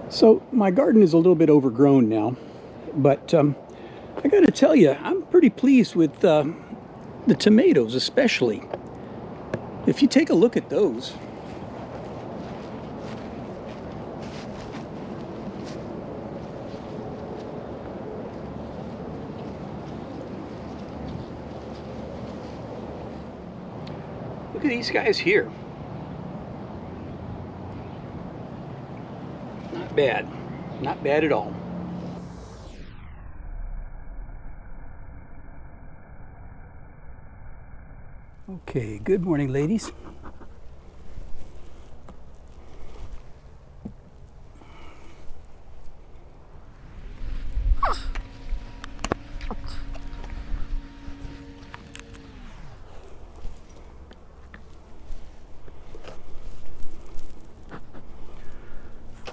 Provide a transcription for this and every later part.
So my garden is a little bit overgrown now, but I got to tell you, I'm pretty pleased with the tomatoes, especially. If you take a look at those, look at these guys here. Not bad, not bad at all. Okay, good morning, ladies.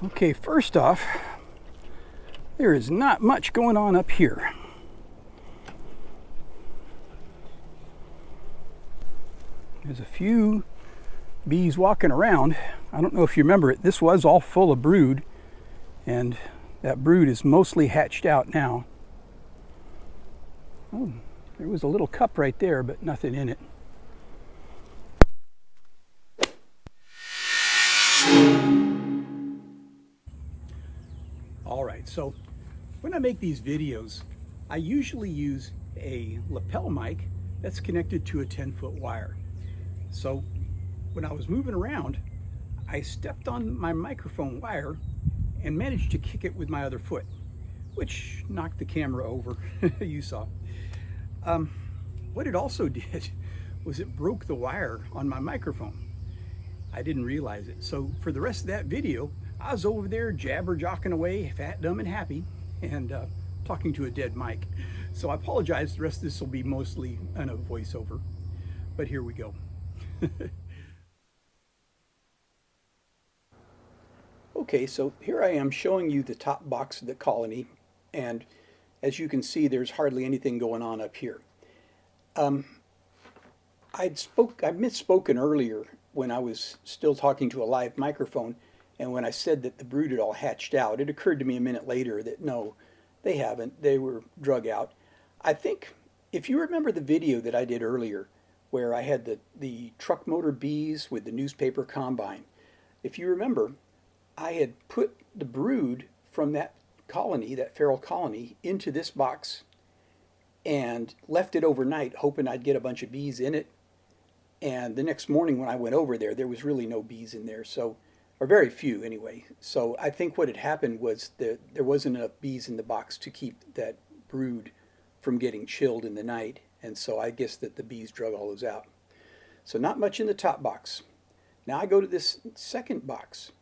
Okay, first off, there is not much going on up here. There's a few bees walking around. I don't know if you remember it, this was all full of brood, and that brood is mostly hatched out now. Oh, there was a little cup right there, but nothing in it. All right, so when I make these videos, I usually use a lapel mic that's connected to a 10-foot wire. So when I was moving around, I stepped on my microphone wire and managed to kick it with my other foot, which knocked the camera over, you saw. What it also did was it broke the wire on my microphone. I didn't realize it. So for the rest of that video, I was over there jabber-jocking away, fat, dumb, and happy, and talking to a dead mic. So I apologize, the rest of this will be mostly a voiceover, but here we go. Okay, so here I am showing you the top box of the colony, and as you can see, there's hardly anything going on up here. I'd misspoken earlier when I was still talking to a live microphone, and when I said that the brood had all hatched out, it occurred to me a minute later that no, they haven't. They were drug out. I think if you remember the video that I did earlier, where I had the truck motor bees with the newspaper combine, if you remember, I had put the brood from that colony, that feral colony, into this box and left it overnight, hoping I'd get a bunch of bees in it. And the next morning when I went over there, there was really no bees in there, so, or very few anyway. So I think what had happened was that there wasn't enough bees in the box to keep that brood from getting chilled in the night. And so I guess that the bees drug all those out. So not much in the top box. Now I go to this second box.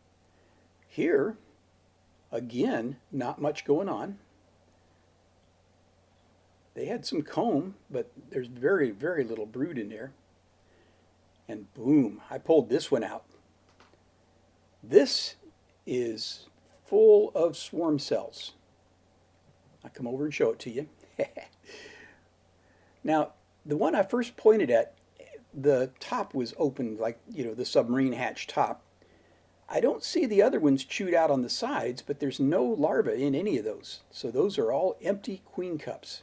Here, again, not much going on. They had some comb, but there's very, very little brood in there. And boom, I pulled this one out. This is full of swarm cells. I'll come over and show it to you. Now, the one I first pointed at, the top was open like, the submarine hatch top. I don't see the other ones chewed out on the sides, but there's no larvae in any of those. So those are all empty queen cups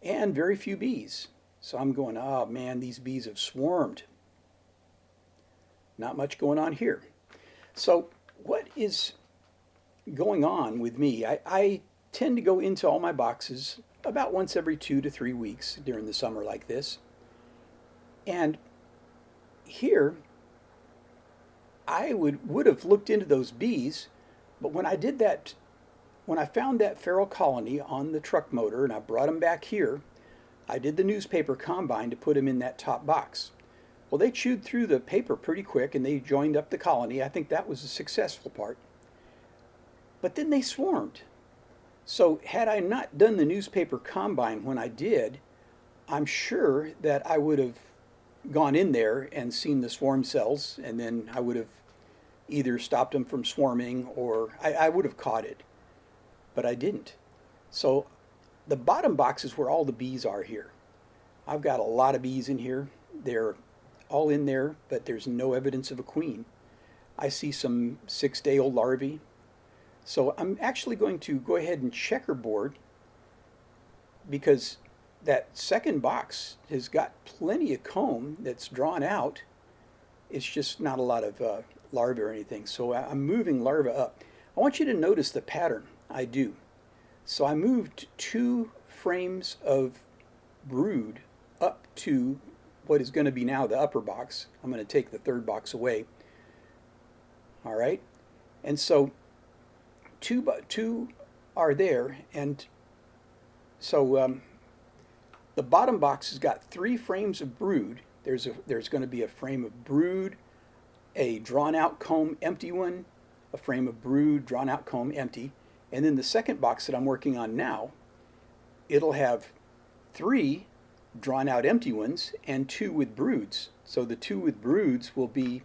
and very few bees. So I'm going, oh man, these bees have swarmed. Not much going on here. So what is going on with me? I tend to go into all my boxes about once every 2 to 3 weeks during the summer like this. And here, I would have looked into those bees, but when I did that, when I found that feral colony on the truck motor and I brought them back here, I did the newspaper combine to put them in that top box. Well, they chewed through the paper pretty quick and they joined up the colony. I think that was the successful part. But then they swarmed. So had I not done the newspaper combine when I did, I'm sure that I would have gone in there and seen the swarm cells, and then I would have either stopped them from swarming or I would have caught it. But I didn't. So the bottom box is where all the bees are here. I've got a lot of bees in here. They're all in there, but there's no evidence of a queen. I see some 6-day-old larvae. So I'm actually going to go ahead and checkerboard because that second box has got plenty of comb that's drawn out. It's just not a lot of larvae or anything. So I'm moving larvae up. I want you to notice the pattern I do. So I moved 2 frames of brood up to what is going to be now the upper box. I'm going to take the third box away. All right. And so two are there. And so the bottom box has got 3 frames of brood. There's going to be a frame of brood, a drawn out comb empty one, a frame of brood, drawn out comb empty. And then the second box that I'm working on now, it'll have 3 drawn out empty ones and 2 with broods. So the 2 with broods will be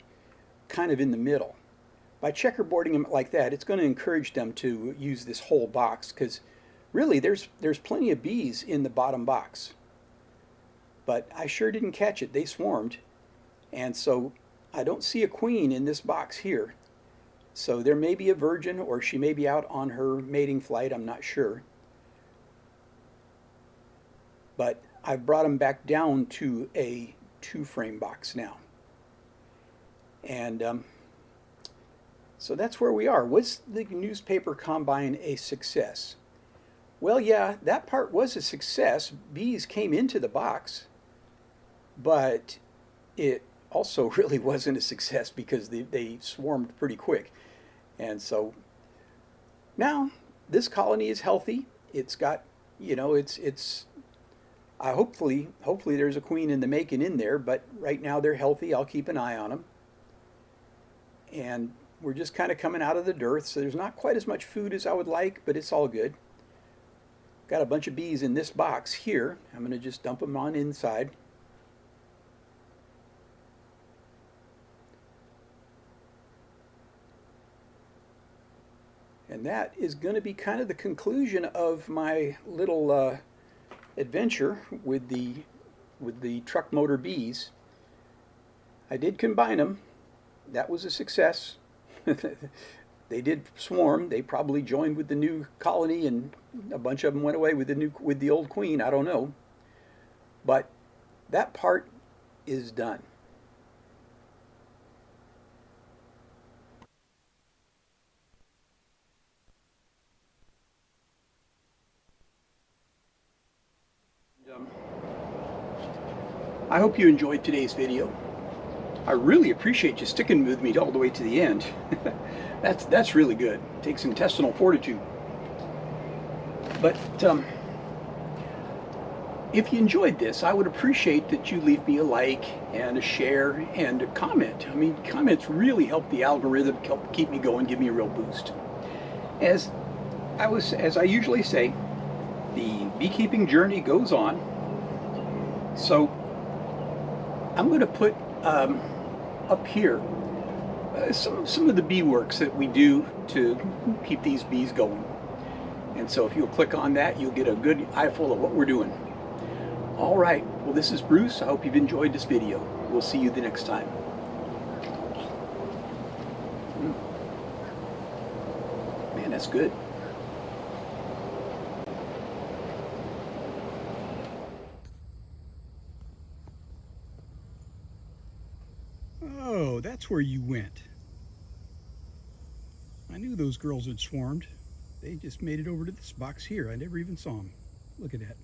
kind of in the middle. By checkerboarding them like that, it's going to encourage them to use this whole box because really there's plenty of bees in the bottom box. But I sure didn't catch it. They swarmed. And so I don't see a queen in this box here. So there may be a virgin or she may be out on her mating flight. I'm not sure. But I've brought them back down to a 2-frame box now. And so that's where we are. Was the newspaper combine a success? Well, yeah, that part was a success. Bees came into the box, but it also really wasn't a success because they swarmed pretty quick. And so now this colony is healthy. It's got, it's hopefully there's a queen in the making in there, but right now they're healthy. I'll keep an eye on them. And we're just kind of coming out of the dearth, so there's not quite as much food as I would like, but it's all good. Got a bunch of bees in this box here. I'm going to just dump them on inside. And that is going to be kind of the conclusion of my little adventure with the truck motor bees. I did combine them. That was a success. They did swarm. They probably joined with the new colony, and a bunch of them went away with the old queen. I don't know, but that part is done. I hope you enjoyed today's video. I really appreciate you sticking with me all the way to the end. That's really good. Takes intestinal fortitude. But if you enjoyed this, I would appreciate that you leave me a like and a share and a comment. I mean, comments really help the algorithm, help keep me going, give me a real boost. As I usually say, the beekeeping journey goes on. So I'm going to put up here some of the bee works that we do to keep these bees going. And so if you'll click on that, you'll get a good eyeful of what we're doing. All right, well, this is Bruce. I hope you've enjoyed this video. We'll see you the next time. Man, that's good. Oh, that's where you went. I knew those girls had swarmed. They just made it over to this box here. I never even saw them. Look at that.